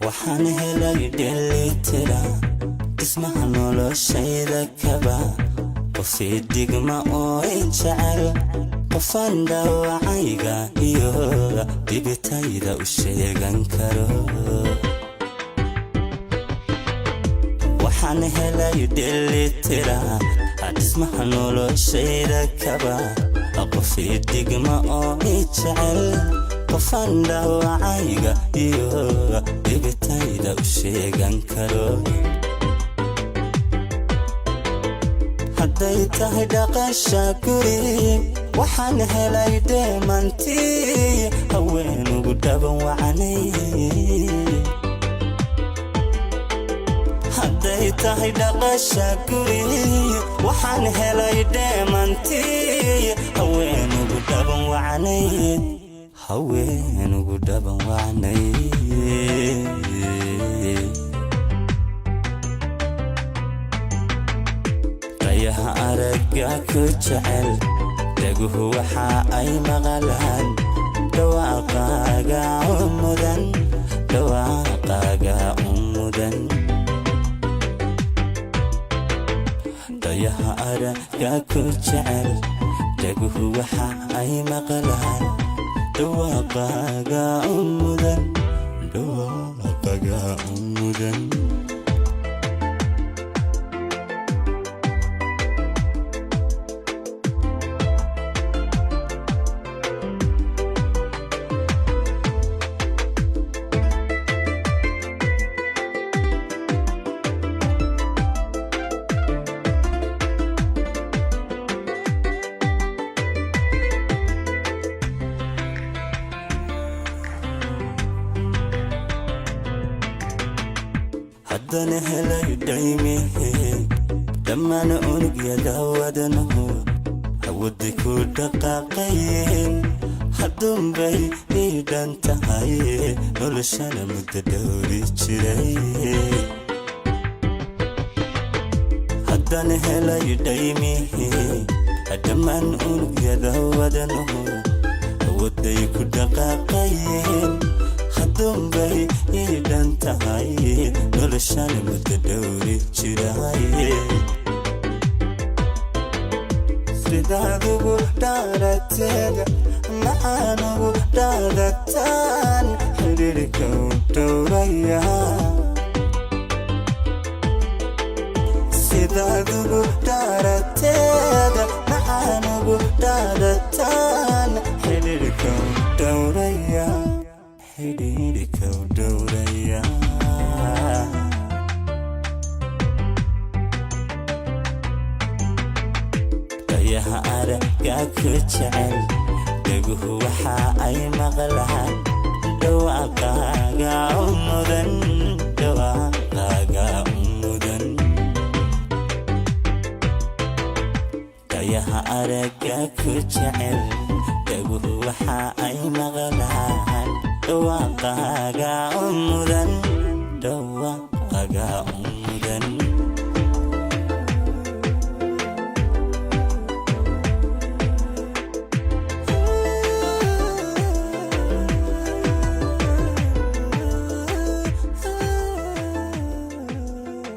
waxaan helay dheelitira ismaha noloshayda kaba qofii digma oo jecel qofaan dhaawacayga iyo dibitayda u sheegan karo waxaan helay dheelitira ismaha noloshayda kaba qofii digma oo jecel qofaan dhaawacayga iyo dibitayda u sheegan karo hadday tahay dhaqasha guri waxaan helay dheemantii haween ugu dhaban wacanay hadday tahay dhaqasha guri waxaan helay dheemantii haween ugu dhaban wacanay haween ugu dhaban wacanay rayaha aragga ku jecel dhaguhu waxa ay maqalaan dhawaaqaaga umudan dhawaaqaaga umudan rayaha aragga ku jecel dhaguhu waxa ay maqalaan dhawaaqaaga umudan dhawaaqaaga umudan haddana helay dhaymihi dhammaan unugyada wadanahu awoodday ku dhaqaaqayeen hadduunbay iidhan tahay noloshana muddo dhowri jiray haddana helay dhaymihi dhammaan unugyada wadanahu awoodday ku dhaqaaqayeen hadduunbay iidhan tahay noloshana muddo dhowri jiray sidaad ugu dhaarateeda maxaan ugu dhaadataan xidhiirka u dhowraya sidaad ugu dhaarateeda maxaan ugu dhaadataan xidhiirka u dhowraya xidhiirka u dhowraya rayaha aragga ku jecel dhaguhu waxa ay maqlaan dhawaaqaaga umudan dhawaaqaaga umudan rayaha aragga ku jecel dhaguhu waxa ay maqlaan dhawaaqaaga umudan dhawaaqaaga umudan